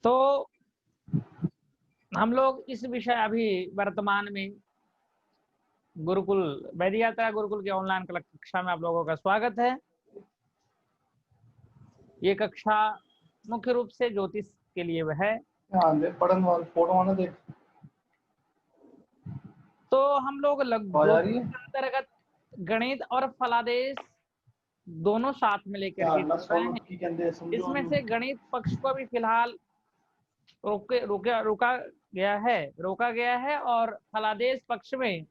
तो हम लोग इस विषय अभी वर्तमान में गुरुकुल वैदिक यात्रा गुरुकुल की ऑनलाइन कक्षा में आप लोगों का स्वागत है। ये कक्षा मुख्य रूप से ज्योतिष के लिए है। पढ़न वाला फोटो आना देख। तो हम लोग ज्योतिष के अंतर्गत गणित और फलादेश दोनों साथ में लेकर के चल रहे हैं। इसमें से गणित पक्ष को भी फिलहाल रोका गया है और फलादेश पक्ष में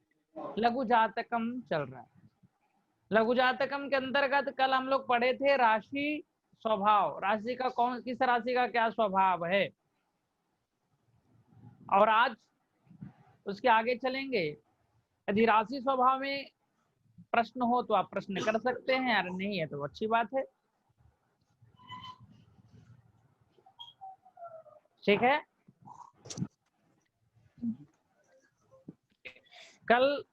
लघु जातकम चल रहा है। लघु जातकम के अंतर्गत कल हम लोग पढ़े थे राशि स्वभाव, राशि का किस राशि का क्या स्वभाव है, और आज उसके आगे चलेंगे। यदि राशि स्वभाव में प्रश्न हो तो आप प्रश्न कर सकते हैं, अगर नहीं है तो अच्छी बात है। ठीक है। कल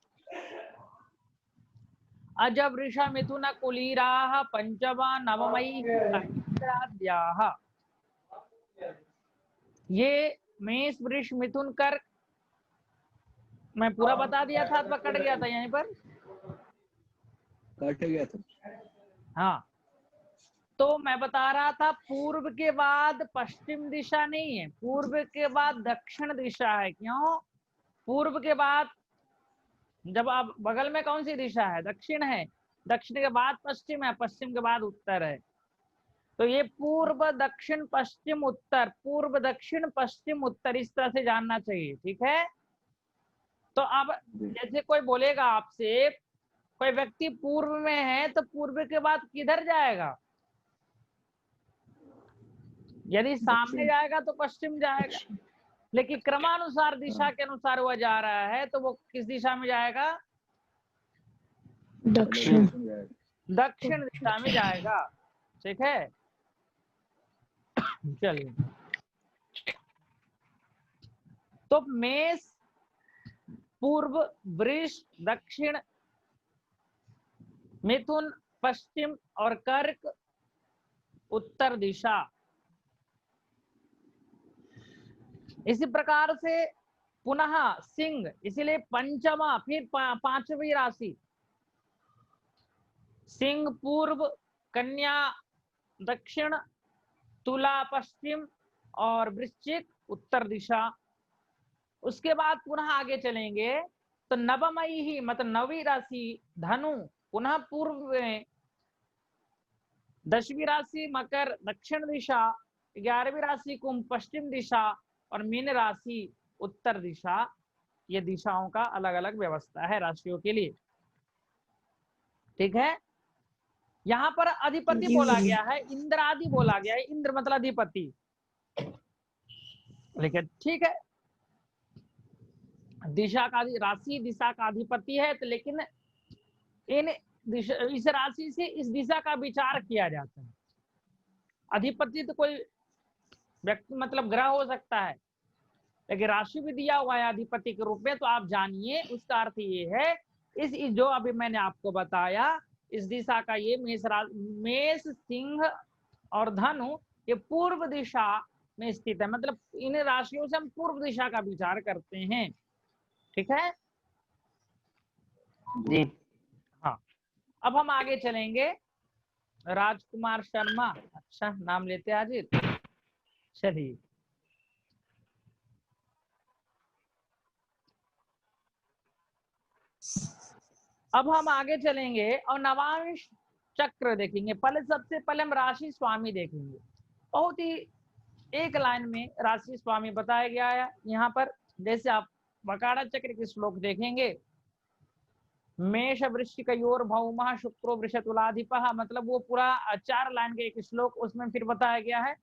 अजब ऋषा मिथुन कुलीरा पंचमा नवमयी ये मेष वृष मिथुन कर्क, मैं पूरा बता दिया था अथवा कट गया था? यहीं पर कट गया था। हाँ, तो मैं बता रहा था पूर्व के बाद पश्चिम दिशा नहीं है, पूर्व के बाद दक्षिण दिशा है। क्यों? पूर्व के बाद जब आप बगल में कौन सी दिशा है? दक्षिण है। दक्षिण के बाद पश्चिम है, पश्चिम के बाद उत्तर है। तो ये पूर्व दक्षिण पश्चिम उत्तर, पूर्व दक्षिण पश्चिम उत्तर, इस तरह से जानना चाहिए। ठीक है। तो अब जैसे कोई बोलेगा आपसे, कोई व्यक्ति पूर्व में है तो पूर्व के बाद किधर जाएगा? यदि सामने जाएगा तो पश्चिम जाएगा, लेकिन क्रमानुसार दिशा के अनुसार वह जा रहा है तो वो किस दिशा में जाएगा? दक्षिण। दक्षिण दिशा में जाएगा। ठीक है। चलिए, तो मेष पूर्व, वृष दक्षिण, मिथुन पश्चिम और कर्क उत्तर दिशा। इसी प्रकार से पुनः सिंह, इसीलिए पंचमा, फिर पांचवी राशि सिंह पूर्व, कन्या दक्षिण, तुला पश्चिम और वृश्चिक उत्तर दिशा। उसके बाद पुनः आगे चलेंगे तो नवमयी ही मतलब नवी राशि धनु पुनः पूर्व में, 10वीं राशि मकर दक्षिण दिशा, 11वीं राशि कुंभ पश्चिम दिशा और मीन राशि उत्तर दिशा। ये दिशाओं का अलग अलग व्यवस्था है राशियों के लिए। ठीक है। यहाँ पर अधिपति बोला गया है, इंद्रादि बोला गया है। इंद्र मतलब अधिपति, लेकिन ठीक है, दिशा का राशि दिशा का अधिपति है तो, लेकिन इस राशि से इस दिशा का विचार किया जाता है। अधिपति तो कोई व्यक्ति मतलब ग्रह हो सकता है, लेकिन राशि भी दिया हुआ है अधिपति के रूप में। तो आप जानिए उसका अर्थ ये है, इस जो अभी मैंने आपको बताया, इस दिशा का ये मेष सिंह और धनु ये पूर्व दिशा में स्थित है। मतलब इन राशियों से हम पूर्व दिशा का विचार करते हैं। ठीक है जी। हाँ, अब हम आगे चलेंगे। राजकुमार शर्मा, अच्छा नाम लेते हैं अजीत। चलिए, अब हम आगे चलेंगे और नवांश चक्र देखेंगे। पहले सबसे पहले हम राशि स्वामी देखेंगे। बहुत ही एक लाइन में राशि स्वामी बताया गया है यहाँ पर। जैसे आप वकाड़ा चक्र के श्लोक देखेंगे, मेष वृश्चिकयोर भौमः शुक्रो वृषतुलाधिपः, मतलब वो पूरा 4 लाइन के एक श्लोक, उसमें फिर बताया गया है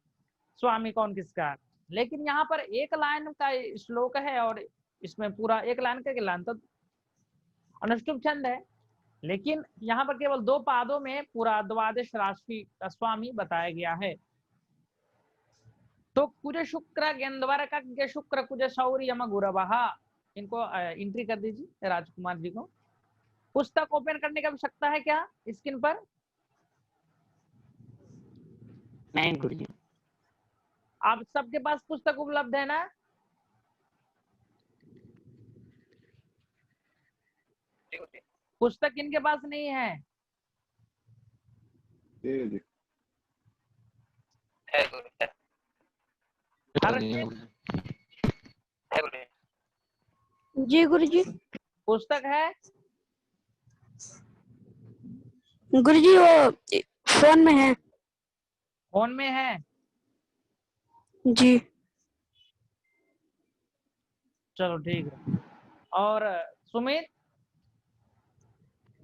स्वामी कौन किसका। लेकिन यहाँ पर एक लाइन का श्लोक है और इसमें पूरा एक लाइन का लाइन तो अनुष्टुप छंद है, लेकिन यहाँ पर केवल 2 पादों में पूरा द्वादश राशि का स्वामी बताया गया है। तो कुज शुक्र गेंद्वर शुक्र कुज शौर्य यम गुरवः, इनको एंट्री कर दीजिए राजकुमार जी को। पुस्तक ओपन करने की आवश्यकता है क्या स्क्रीन पर? नहीं गुरुजी। आप सबके पास पुस्तक उपलब्ध है ना? पुस्तक किनके पास नहीं है? हर जी गुरुजी। पुस्तक है? गुरुजी वो फोन में है। फोन में है? जी। चलो ठीक है। और सुमित,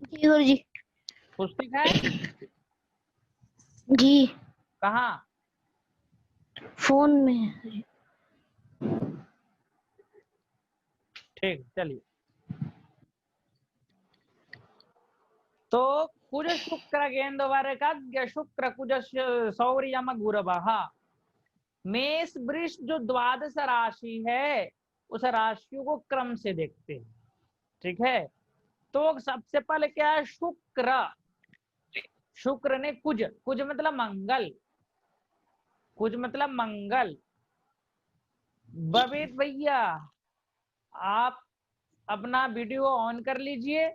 जी गुरुजी। पुस्तक है? जी कहाँ? फोन में है। ठीक, चलिए। तो कुज शुक्र गेंद्वारकाग्य शुक्र कुज सौर्यम गुरवः। मेष वृष जो द्वादश राशि है उस राशियों को क्रम से देखते हैं, ठीक है। तो सबसे पहले क्या है? शुक्र। शुक्र ने कुज, कुज मतलब मंगल, कुज मतलब मंगल। बबीत भैया आप अपना वीडियो ऑन कर लीजिए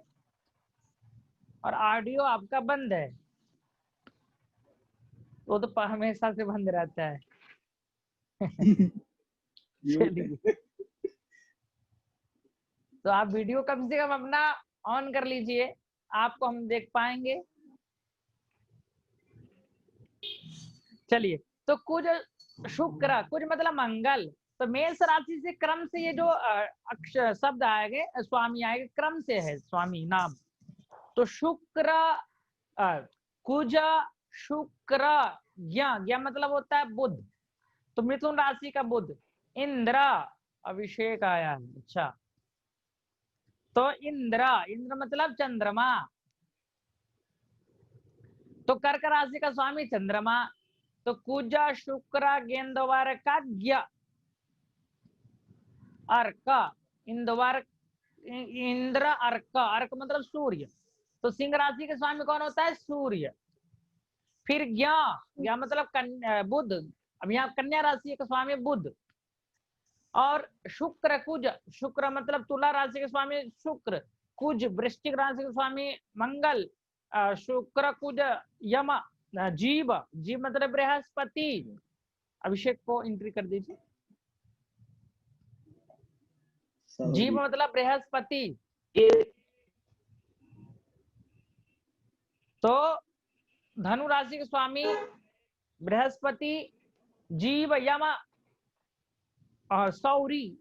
और ऑडियो आपका बंद है। वो तो हमेशा से बंद रहता है। चलिए, तो आप वीडियो कम से कम अपना ऑन कर लीजिए, आपको हम देख पाएंगे। चलिए, तो कुछ शुक्र, कुछ मतलब मंगल। तो मेष राशि से क्रम से ये जो अक्षर शब्द आएंगे, स्वामी आएंगे, क्रम से है स्वामी नाम। तो शुक्र, कुज, शुक्र, ज्ञ, ज्ञ मतलब होता है बुध। तो मिथुन राशि का बुध। इंद्र, अभिषेक आया है, अच्छा। तो इंद्र, इंद्र मतलब चंद्रमा। तो कर्क राशि का स्वामी चंद्रमा। तो कुज शुक्र गेंदवार का ज्ञ, अर्क, इंद्र, इंद्र अर्क, अर्क मतलब सूर्य। तो सिंह राशि के स्वामी कौन होता है? सूर्य। फिर ज्ञ, ज्ञ मतलब बुध। अब यहाँ कन्या राशि का स्वामी बुध। और शुक्र कुज, शुक्र मतलब तुला राशि के स्वामी शुक्र। कुज वृश्चिक राशि के स्वामी मंगल। शुक्र कुज यम, जीव, जीव मतलब बृहस्पति। अभिषेक को एंट्री कर दीजिए। जीव मतलब बृहस्पति। तो धनु राशि के स्वामी बृहस्पति, जीव, यम और सौरी,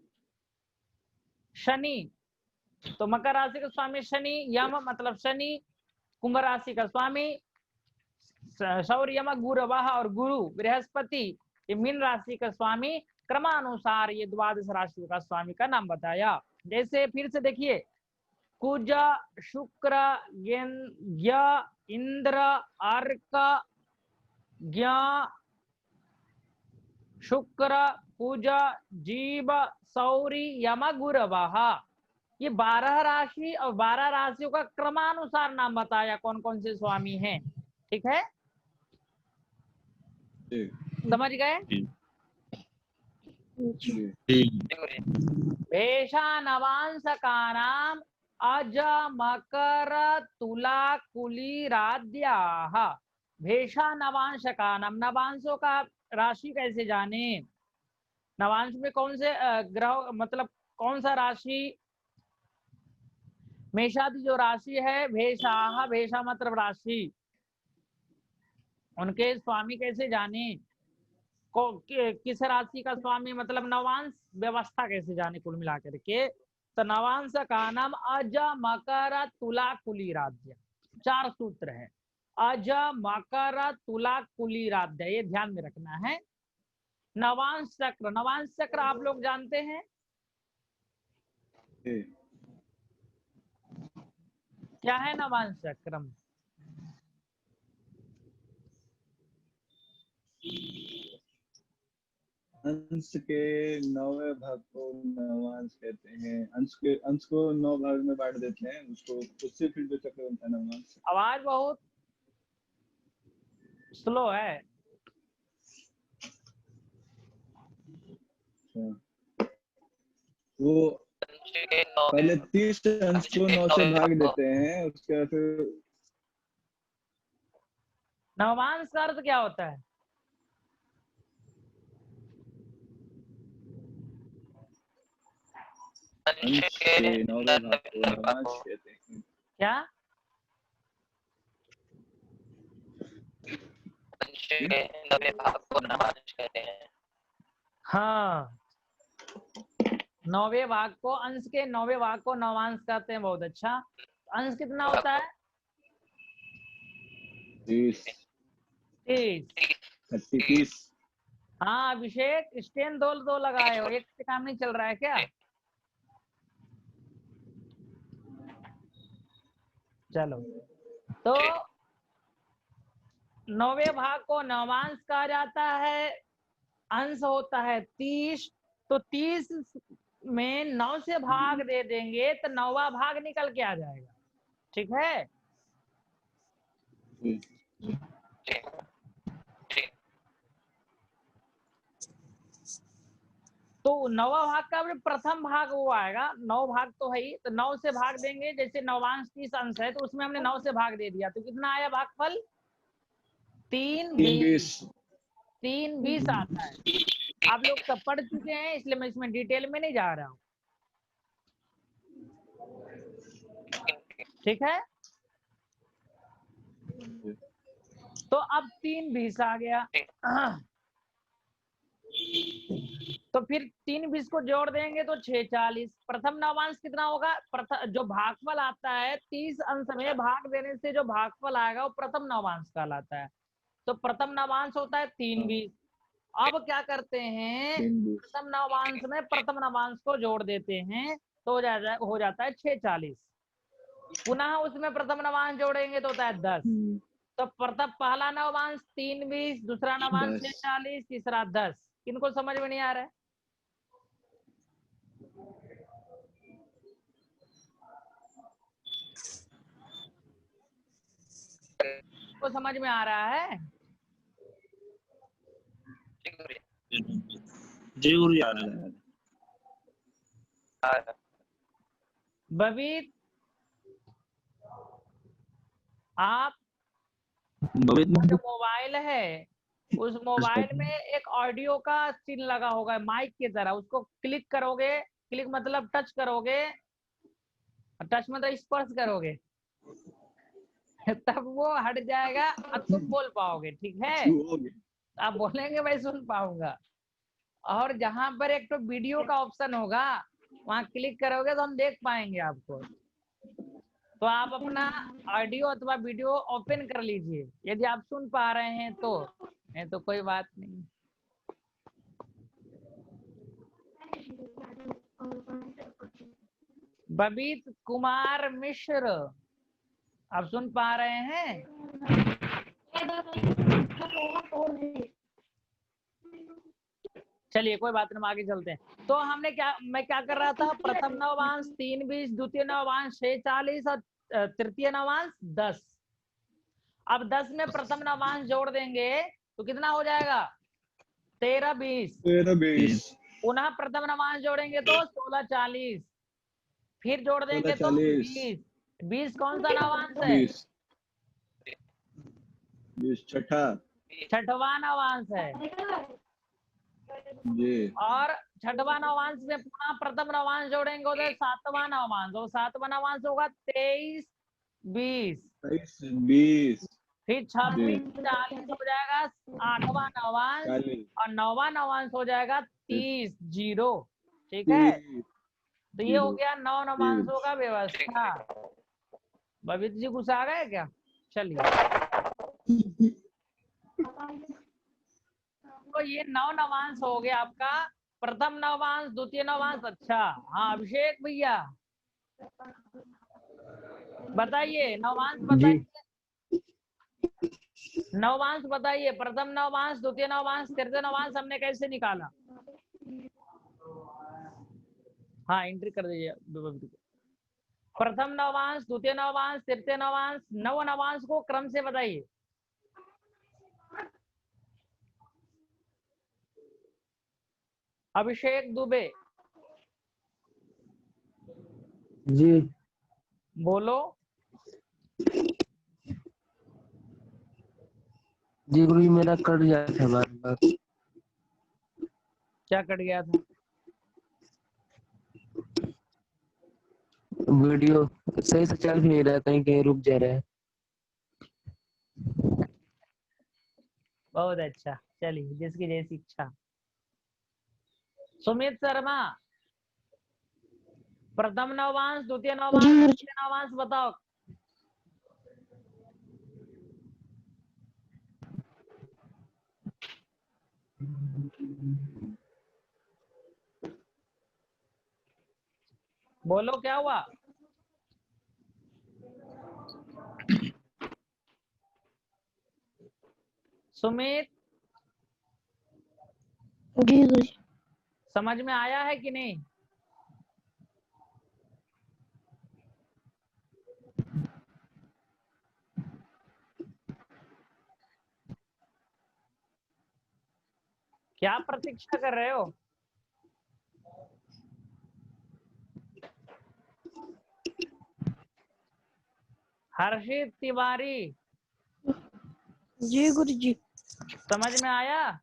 शनि। तो मकर राशि का स्वामी शनि, यम मतलब शनि। कुंभ राशि का स्वामी सौर्य, यम, गुरुवाह और गुरु बृहस्पति। ये मीन राशि का स्वामी। क्रमानुसार ये द्वादश राशियों का स्वामी का नाम बताया। जैसे फिर से देखिए, कुज, शुक्र, ज्ञ, इंद्र, अर्क, ज्ञ, शुक्र, कुज, जीव, सौरी, यम, गुरवः। ये 12 राशि और 12 राशियों का क्रमानुसार नाम बताया कौन कौन से स्वामी हैं, ठीक है। समझ गए? भेषानवांसकानाम अज मकर तुला कुलीराद्याः। भेषा नवांशकानाम, नवांशों का राशि कैसे जाने? नवांश में कौन से ग्रह, मतलब कौन सा राशि? मेषादि जो राशि है, भेषाः, भेषा मतलब राशि, उनके स्वामी कैसे जाने? किस राशि का स्वामी मतलब नवांश व्यवस्था कैसे जाने कुल मिलाकर के? तो नवांश का नाम अज मकर तुला कुली राज्य, 4 सूत्र है। अज मकर तुला कुली राज्य, ये ध्यान में रखना है। नवांश चक्र, नवांश चक्र आप लोग जानते हैं क्या है? नवांश चक्र अंश के 9वें भाग को नवांश कहते हैं। अंश को 9 भाग में बांट देते हैं, उसको, उससे फिर जो चक्र बनता है नवांश। आवाज बहुत स्लो है। अच्छा, वो पहले 30 अंश को 9 से भाग देते हैं, उसके बाद फिर नवांश का अर्थ क्या होता है? अंश के 9वें भाग को नवांश कहते हैं। क्या? अंश के 9वें भाग को नवांश कहते हैं। हाँ, 9वें भाग को, अंश के 9वें भाग को नवांश कहते हैं। बहुत अच्छा। अंश कितना होता है? 30 30। हाँ अभिषेक, स्टेन दो लगाए हो, एक से काम नहीं चल रहा है क्या? चलो, तो 9वें भाग को नवांश कहा जाता है। अंश होता है 30, तो 30 में 9 से भाग दे देंगे तो 9वां भाग निकल के आ जाएगा। ठीक है? तो 9वां भाग का भी प्रथम भाग वो आएगा। 9 भाग तो है ही, तो 9 से भाग देंगे। जैसे नवांश 30 अंश है, तो उसमें हमने 9 से भाग दे दिया, तो कितना आया भागफल? 3 20। 3 20 आता है। आप लोग सब पढ़ चुके हैं, इसलिए मैं इसमें डिटेल में नहीं जा रहा हूँ। ठीक है? तो अब 3 20 आ गया। तो फिर 3 20 को जोड़ देंगे तो 6 40। प्रथम नवांश कितना होगा? जो भागफल आता है 30 अंश में भाग देने से जो भागफल आएगा वो प्रथम नवांश कहलाता है। तो प्रथम नवांश होता है 3 20। अब क्या करते हैं, प्रथम नवांश में प्रथम नवांश को जोड़ देते हैं, तो हो जाता है 6 40। पुनः उसमें प्रथम नवांश जोड़ेंगे तो होता है 10। तो प्रथम पहला नवांश 3 20, दूसरा नवांश 6 40, तीसरा 10। किनको समझ में नहीं आ रहा है? को समझ में आ रहा है? जी गुरु जी आ रहा है। बबीत, आप जो मोबाइल है, उस मोबाइल में एक ऑडियो का चिन्ह लगा होगा माइक की तरह, उसको क्लिक करोगे। क्लिक मतलब टच करोगे, टच मतलब स्पर्श करोगे, तब वो हट जाएगा और तुम बोल पाओगे। ठीक है? आप बोलेंगे मैं सुन पाऊंगा। और जहां पर एक तो वीडियो का ऑप्शन होगा, वहां क्लिक करोगे तो हम देख पाएंगे आपको। तो आप अपना ऑडियो अथवा वीडियो ओपन कर लीजिए, यदि आप सुन पा रहे हैं तो, नहीं तो कोई बात नहीं। बबीत कुमार मिश्र, आप सुन पा रहे हैं? चलिए कोई बात नहीं, हम आगे चलते हैं। तो हमने मैं क्या कर रहा था, प्रथम नवांश 3 20, द्वितीय नवांश 6 40 और तृतीय नवांश 10। अब 10 में प्रथम नवांश जोड़ देंगे तो कितना हो जाएगा? 13 20। पुनः प्रथम नवांश जोड़ेंगे तो 16 40। फिर जोड़ देंगे तो 20। 20 कौन सा नवांश है? 20 छठवां नवांश है। और छठवां नवांश में पुनः प्रथम नवांश जोड़ेंगे तो 7वां नवांश, और 7वां नवांश होगा 23 20। फिर 26 40 हो जाएगा 8वां नवांश, और 9वां नवांश हो जाएगा 30 0। ठीक है? तो ये हो गया 9 नवांशों का व्यवस्था। बबीत जी गुस्सा आ गए क्या? चलिए, तो ये 9 नवांश हो गया आपका। प्रथम नवांश, द्वितीय नवांश। अच्छा, हाँ अभिषेक भैया बताइए, नवांश बताइए। नवांश बताइए, प्रथम नवांश, द्वितीय नवांश, तृतीय नवांश हमने कैसे निकाला? हाँ एंट्री कर दीजिए। प्रथम नवांश, द्वितीय नवांश, तृतीय नवांश, नव नवांश को क्रम से बताइए। अभिषेक दुबे जी बोलो। जी गुरु जी, मेरा कट गया था बार बार। क्या कट गया था? वीडियो सही से चल नहीं रहा, कहीं कहीं रुक जा रहा है। बहुत अच्छा, चलिए जिसकी जैसी इच्छा। सुमित शर्मा, प्रथम नवांश, द्वितीय नवांश, जी गुरुजी। तृतीय नवांश बताओ। बोलो क्या हुआ? सुमित, जी गुरुजी। समझ में आया है कि नहीं? क्या प्रतीक्षा कर रहे हो? हर्षित तिवारी, जी गुरुजी। समझ में आया?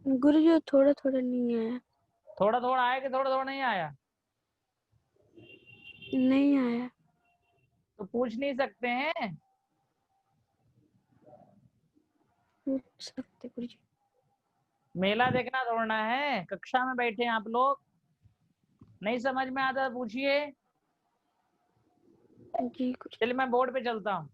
गुरुजी थोड़ा थोड़ा नहीं आया। थोड़ा थोड़ा आया कि थोड़ा थोड़ा नहीं आया? नहीं आया। तो पूछ नहीं सकते हैं? पूछ सकते गुरुजी। मेला देखना दौड़ना है, कक्षा में बैठे हैं आप लोग, नहीं समझ में आता तो पूछिए। जी गुरुजी। चलिए मैं बोर्ड पे चलता हूँ।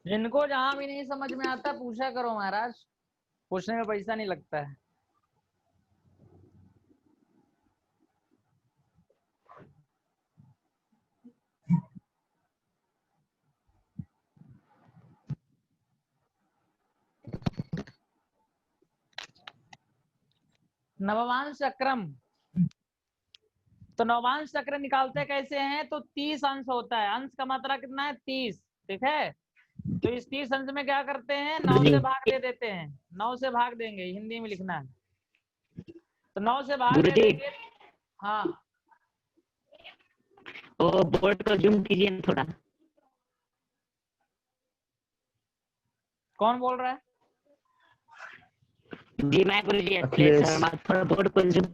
जिनको जहां भी नहीं समझ में आता पूछा करो महाराज, पूछने में पैसा नहीं लगता है। नववांश चक्रम, तो नववांश चक्र निकालते कैसे हैं? तो 30 अंश होता है, अंश का मात्रा कितना है? 30, ठीक है। तो इस 30 अंश में क्या करते हैं? 9 से भाग दे देते हैं, 9 से भाग देंगे, हिंदी में लिखना है। तो 9 से भाग दे गुरुजी, देंगे। हाँ वो बोर्ड को जूम कीजिए ना थोड़ा। कौन बोल रहा है? जी मैं गुरुजी अखिलेश। अखिलेश शर्मा, थोड़ा बोर्ड को जूम।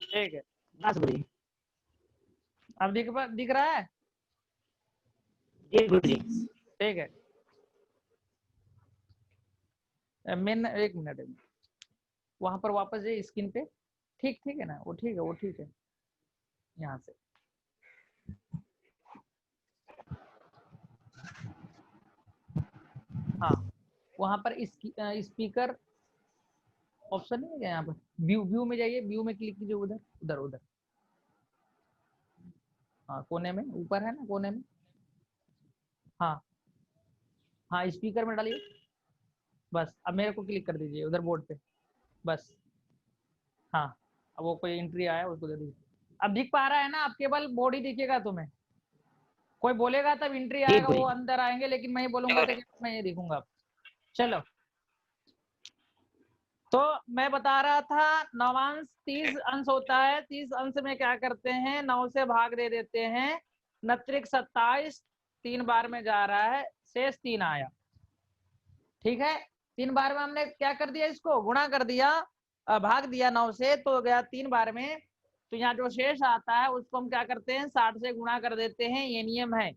ठीक है, बस गुरुजी। अब दिख रहा है? जी गुरुजी। ठीक है। एक मिनट वहां पर वापस जाइए स्क्रीन पे। ठीक ठीक है ना, वो ठीक है, वो ठीक है। यहाँ से हाँ, वहां पर स्पीकर ऑप्शन नहीं है क्या? यहाँ पर व्यू, व्यू में जाइए, व्यू में क्लिक कीजिए, उधर उधर उधर। हाँ कोने में, ऊपर है ना कोने में। हाँ हाँ, स्पीकर में डालिए बस। अब मेरे को क्लिक कर दीजिए उधर बोर्ड पे बस। हाँ, अब वो कोई एंट्री आया उसको दे दीजिए। अब दिख पा रहा है ना? अब केवल बोर्ड ही दिखेगा तुम्हें। कोई बोलेगा तब एंट्री जी आएगा, वो गुरुजी। अंदर आएंगे, लेकिन मैं ही बोलूंगा तो मैं ये दिखूंगा। चलो, तो मैं बता रहा था नवांश 30 अंश होता है। 30 अंश में क्या करते हैं? 9 से भाग दे देते हैं। नत्रिक 27 3 बार में जा रहा है, शेष 3 आया, ठीक है। 3 बार में हमने क्या कर दिया? इसको गुणा कर दिया, भाग दिया 9 से, तो हो गया 3 बार में। तो यहाँ जो शेष आता है उसको हम क्या करते हैं? 60 से गुणा कर देते हैं, ये नियम है।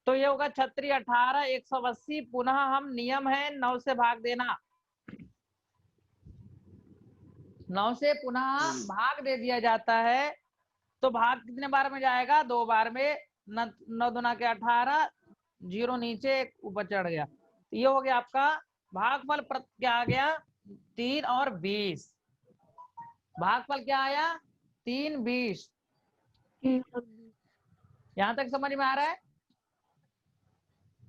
तो ये होगा 36 18 180। पुनः हम नियम है 9 से भाग देना, 9 से पुनः भाग दे दिया जाता है। तो भाग कितने बार में जाएगा? 2 बार में। 9 दूना के 18, 0 नीचे, 1 ऊपर चढ़ गया। तो ये हो गया आपका भागफल क्या आ गया 3 और 20। भागफल क्या आया 3 20। यहां तक समझ में आ रहा है?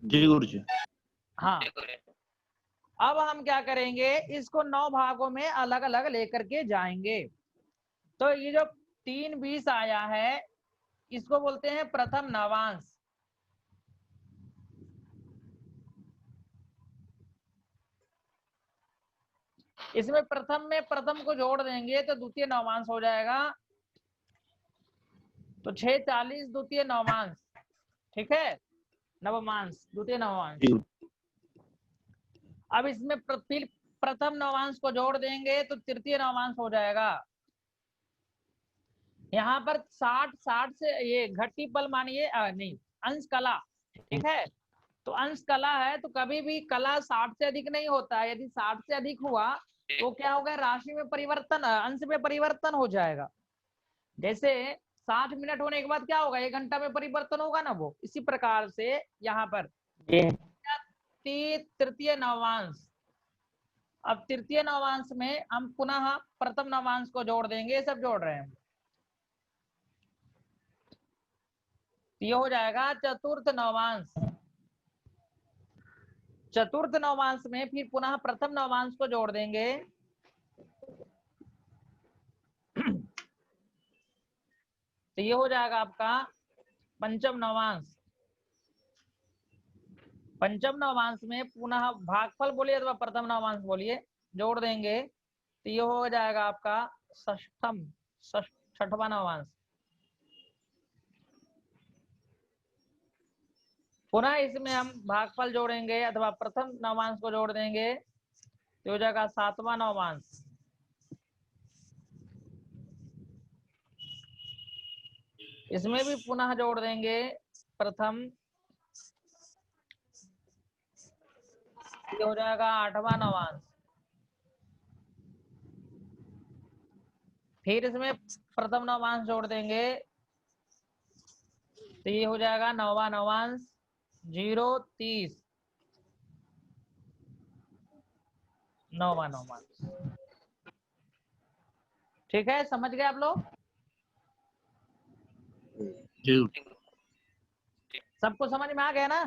जी गुरुजी। हाँ। अब हम क्या करेंगे, इसको 9 भागों में अलग अलग लेकर के जाएंगे। तो ये जो 3 20 आया है इसको बोलते हैं प्रथम नवांश। इसमें प्रथम में प्रथम को जोड़ देंगे तो द्वितीय नवांश हो जाएगा। तो 6 40 द्वितीय नवांश, ठीक है, नवमांश द्वितीय नवांश। अब इसमें फिर प्रथम नवांश को जोड़ देंगे तो तृतीय नवांश हो जाएगा। यहाँ पर 60 से ये घटी पल मानिए नहीं अंश कला, ठीक है। तो अंश कला है तो कभी भी कला 60 से अधिक नहीं होता है। यदि 60 से अधिक हुआ तो क्या होगा, राशि में परिवर्तन, अंश में परिवर्तन हो जाएगा। जैसे 60 मिनट होने के बाद क्या होगा, 1 घंटा में परिवर्तन होगा ना, वो इसी प्रकार से यहाँ पर तृतीय नवांश। अब तृतीय नवांश में हम पुनः प्रथम नवांश को जोड़ देंगे, ये सब जोड़ रहे हैं। ये हो जाएगा चतुर्थ नवांश। चतुर्थ नवांश में फिर पुनः प्रथम नवांश को जोड़ देंगे। तो ये हो जाएगा आपका पंचम नवांश। पंचम नवांश में पुनः भागफल बोलिए अथवा प्रथम नवांश बोलिए, जोड़ देंगे तो ये हो जाएगा आपका छठवां नवांश। पुनः इसमें हम भागफल जोड़ेंगे अथवा प्रथम नवांश को जोड़ देंगे तो हो जाएगा 7वां नवांश। इसमें भी पुनः जोड़ देंगे प्रथम, ये हो जाएगा 8वां नवांश। फिर इसमें प्रथम नवांश जोड़ देंगे तो ये हो जाएगा 9वां नवांश। 0 30 9वां नवांश। ठीक है, समझ गए आप लोग? सबको समझ में आ गया ना?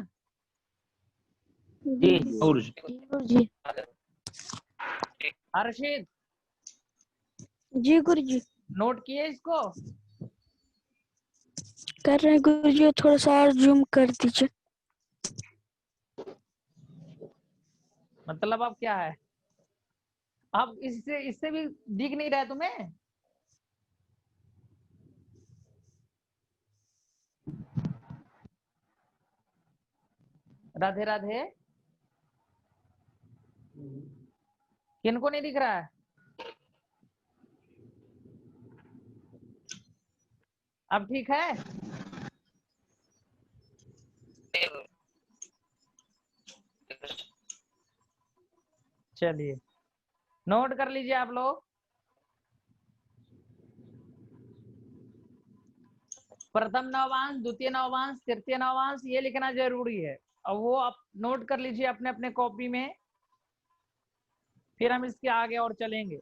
जी गुरुजी। हर्षित जी गुरुजी, नोट किए इसको? कर रहे हैं गुरुजी, थोड़ा सा और जूम कर दीजिए। मतलब अब क्या है, अब इससे भी दिख नहीं रहा है तुम्हें? राधे राधे। किनको नहीं दिख रहा है? अब ठीक है? चलिए नोट कर लीजिए आप लोग। प्रथम नवांश, द्वितीय नवांश, तृतीय नवांश, ये लिखना जरूरी है। अब वो आप नोट कर लीजिए अपने अपने कॉपी में, फिर हम इसके आगे और चलेंगे।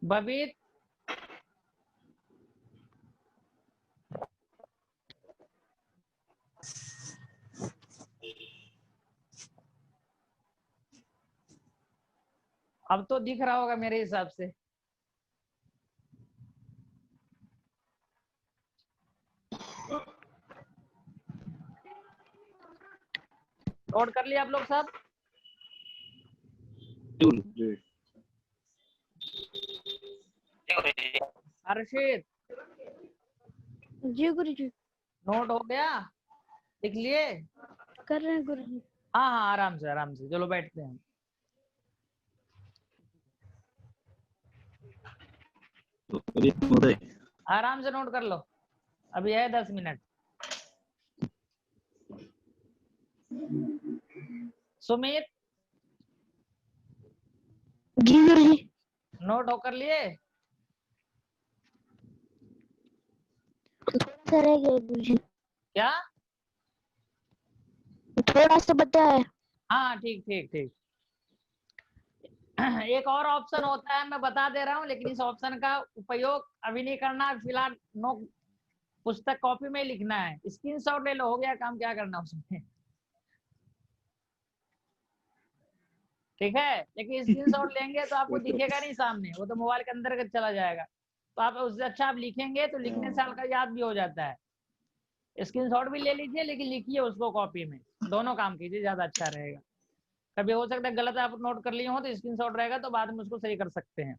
बबीत, अब तो दिख रहा होगा मेरे हिसाब से। नोट कर लिया आप लोग सब? हर्षित जी गुरुजी, नोट हो गया? लिख लिए? कर रहे हैं गुरुजी। हाँ हाँ, आराम से चलो बैठते हैं। आराम से नोट कर लो, अभी है 10 मिनट। सुमित जी गुरुजी। नोट होकर लिए? थोड़ा सा रह गया गुरुजी, क्या? थोड़ा सा बता है। हाँ ठीक ठीक ठीक। एक और ऑप्शन होता है, मैं बता दे रहा हूँ, लेकिन इस ऑप्शन का उपयोग अभी नहीं करना है फिलहाल। नो, पुस्तक कॉपी में ही लिखना है। स्क्रीनशॉट ले लो, हो गया काम, क्या करना उसमें। ठीक है, लेकिन स्क्रीनशॉट लेंगे तो आपको दिखेगा नहीं सामने, वो तो मोबाइल के अंदर के चला जाएगा। तो आप उससे अच्छा आप लिखेंगे तो लिखने से हल्का याद भी हो जाता है। स्क्रीनशॉट भी ले लीजिए, लेकिन लिखिए उसको कॉपी में, दोनों काम कीजिए, ज्यादा अच्छा रहेगा। कभी हो सकता है गलत आप नोट कर लिए हो तो स्क्रीनशॉट रहेगा तो बाद में उसको सही कर सकते हैं।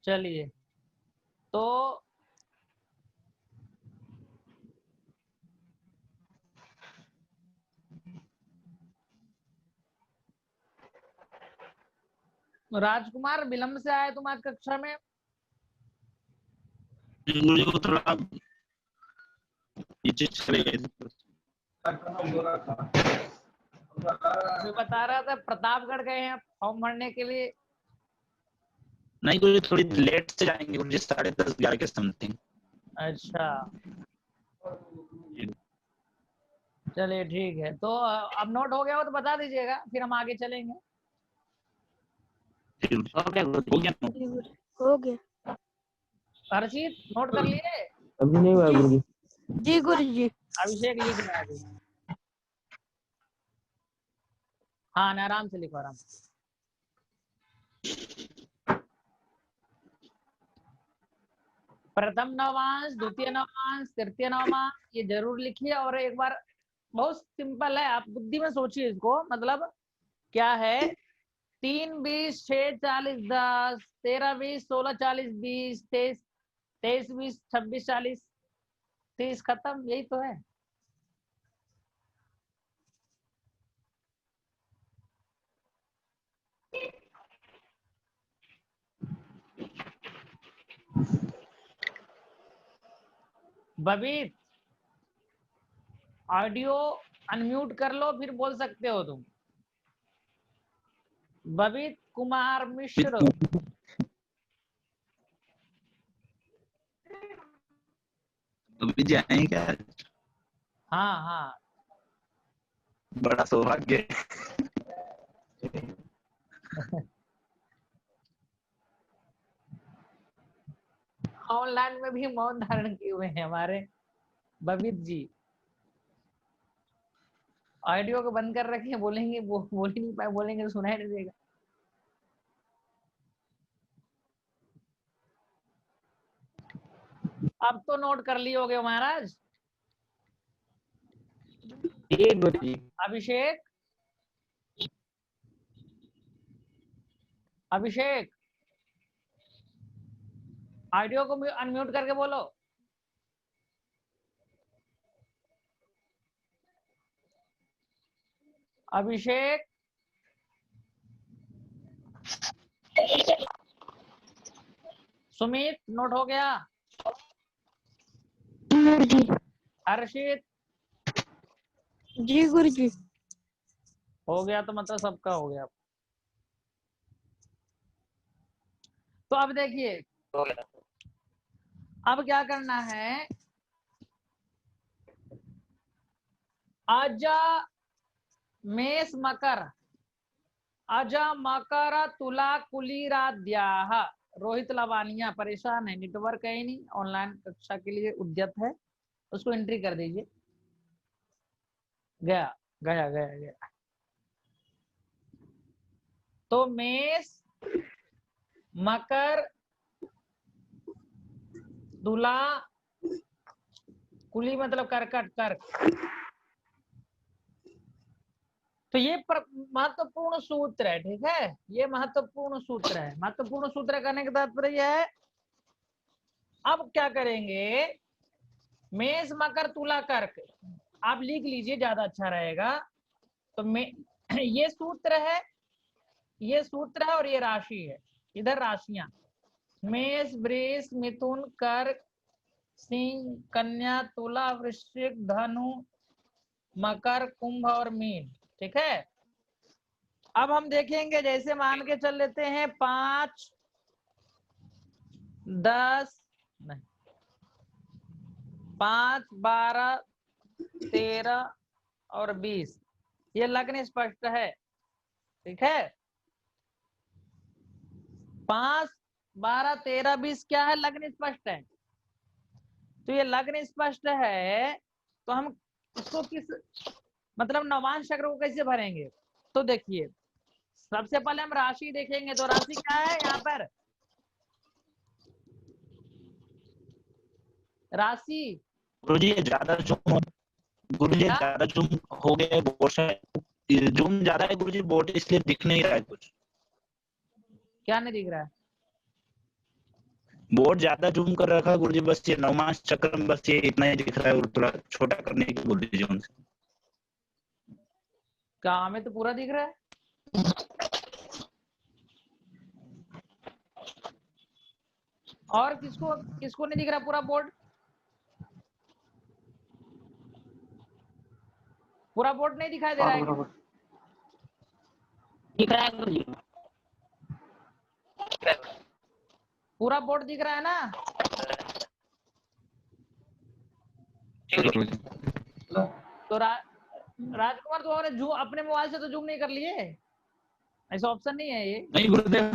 चलिए, तो राजकुमार विलंब से आए तुम आज कक्षा में? गुरुजी को थोड़ा पीछे चले गए थे। अभी बता रहा था प्रतापगढ़ गए हैं फॉर्म भरने के लिए। नहीं गुरुजी, थोड़ी लेट से जाएंगे गुरुजी, 10:30-11 के समथिंग। अच्छा, चलिए ठीक है, तो अब नोट हो गया हो तो बता दीजिएगा, फिर हम आगे चलेंगे। हो गया ना? जी गुरुजी, हो गया। हर्षित नोट कर लिए? अभी नहीं हुआ गुरुजी। जी गुरुजी। अभिषेक लिख रहा है अभी। हाँ ना, आराम से लिखो, आराम से। प्रथम नवांश, द्वितीय नवांश, तृतीय नवांश, ये जरूर लिखिए। और एक बार, बहुत सिंपल है, आप बुद्धि में सोचिए इसको। मतलब क्या है, 3 20 6 40 10 13 20 16 40 20 23 23 20 26 40 30 खत्म, यही तो है। बबीत, ऑडियो अनम्यूट कर लो, फिर बोल सकते हो तुम। बबीत कुमार मिश्र। अभी जाए क्या? हाँ हाँ, बड़ा सौभाग्य। ऑनलाइन में भी मौन धारण किए हुए हैं हमारे बबीत जी। ऑडियो को बंद कर रखे हैं, बोलेंगे वो बोल ही नहीं पाए, बोलेंगे तो सुनाई नहीं देगा। अब तो नोट कर लिए होगे महाराज। ठीक गुरुजी। अभिषेक, अभिषेक ऑडियो को अनम्यूट करके बोलो। अभिषेक, सुमित नोट हो गया? जी गुरुजी। हर्षित जी गुरुजी। हो गया, तो मतलब सबका हो गया। तो अब देखिए, हो गया। अब क्या करना है, आजा मेष मकर, अजा मकर तुला कुलीराद्याः। रोहित लवानिया परेशान है, नेटवर्क है ही नहीं, ऑनलाइन कक्षा के लिए उद्यत है, उसको एंट्री कर दीजिए। गया गया गया गया। तो मेष, मकर, तुला, कुली मतलब कर्कट, कर्क। तो ये महत्वपूर्ण सूत्र है, ठीक है, ये महत्वपूर्ण सूत्र है। महत्वपूर्ण सूत्र करने का तात्पर्य है, अब क्या करेंगे, मेष, मकर, तुला, कर्क आप लिख लीजिए, ज्यादा अच्छा रहेगा। तो ये सूत्र है, ये सूत्र है और ये राशि है। इधर राशियां मेष, वृष, मिथुन, कर्क, सिंह, कन्या, तुला, वृश्चिक, धनु, मकर, कुंभ और मीन। ठीक है। अब हम देखेंगे, जैसे मान के चल लेते हैं 5, 10 नहीं 5, 12, 13 और 20, ये लग्न स्पष्ट है। ठीक है। 5, 12, 13, 20 क्या है? लग्न स्पष्ट है। तो ये लग्न स्पष्ट है, तो हम इसको किस मतलब नवांश चक्र को कैसे भरेंगे? तो देखिए, सबसे पहले हम राशि देखेंगे। तो राशि क्या है यहाँ पर? राशि गुरुजी ये ज्यादा जूम, गुरुजी क्या? ज्यादा जूम हो गया है, बोर्ड से जूम ज्यादा है गुरुजी, बोर्ड इसलिए दिख नहीं रहा है कुछ। क्या नहीं दिख रहा है? बोर्ड ज्यादा जूम कर रखा है गुरुजी, बस ये नवमांश चक्र में बस ये इतना ही दिख रहा है, और थोड़ा छोटा करने की बोल दीजिए उनसे। क्या हमें तो पूरा दिख रहा है। और किसको किसको नहीं दिख रहा पूरा बोर्ड? पूरा बोर्ड नहीं दिखाई दे रहा है क्या? दिख रहा है गुरुजी। पूरा बोर्ड दिख रहा है ना? तो राजकुमार, तो आपने जूम अपने मोबाइल से तो जूम नहीं कर लिए? ऐसा ऑप्शन नहीं है ये, नहीं गुरुदेव,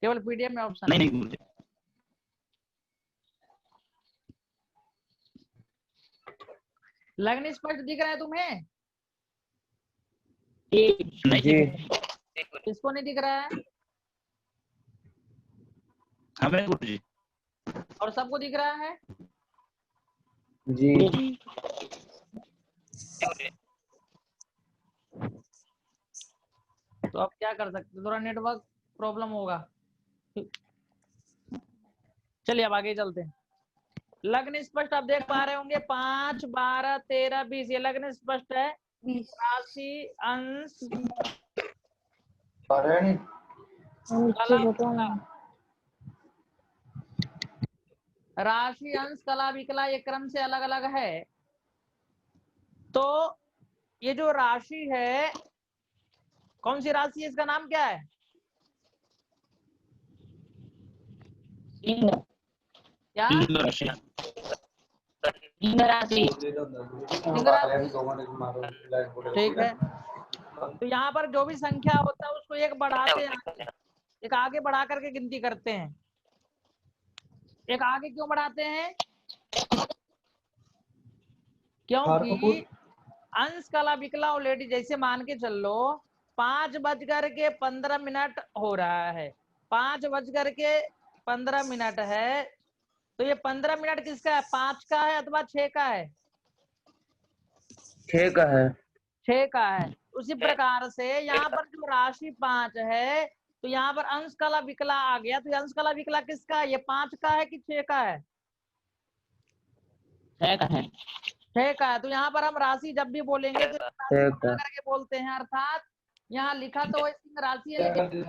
केवल पीडीएफ में ऑप्शन नहीं है। नहीं गुरुजी, लग्न स्पष्ट दिख रहा है तुम्हें? नहीं किसको नहीं दिख रहा है? हमें गुरुजी। और सबको दिख रहा है? जी तो अब क्या कर सकते हैं, थोड़ा नेटवर्क प्रॉब्लम होगा। चलिए अब आगे चलते हैं। लग्न स्पष्ट आप देख पा रहे होंगे, 5, 12, 13, 20, ये लग्न स्पष्ट है। राशि, अंश, कला, विकला। राशि, अंश, कला, विकला, ये क्रम से अलग अलग है। तो ये जो राशि है, कौन सी राशि है? इसका नाम क्या है? क्या? ठीक है। तो यहाँ पर जो भी संख्या होता है उसको एक बढ़ाते हैं, एक आगे बढ़ा करके गिनती करते हैं। एक आगे क्यों बढ़ाते हैं? क्योंकि अंश, कला, विकला और लेडी, जैसे मान के चल लो 5:15 हो रहा है, 5:15 है, तो ये 15 मिनट किसका है? 5 का है अथवा 6 का है? 6 का है। 6 का है। उसी प्रकार से यहाँ पर जो राशि 5 है, तो यहाँ पर अंश, कला, विकला आ गया, तो अंश, कला, विकला किसका है? ये 5 का है कि 6 का है? 6 का है। तो यहाँ पर हम राशि जब भी बोलेंगे तो राशि करके बोलते हैं, अर्थात यहाँ लिखा तो सिंह राशि है लेकिन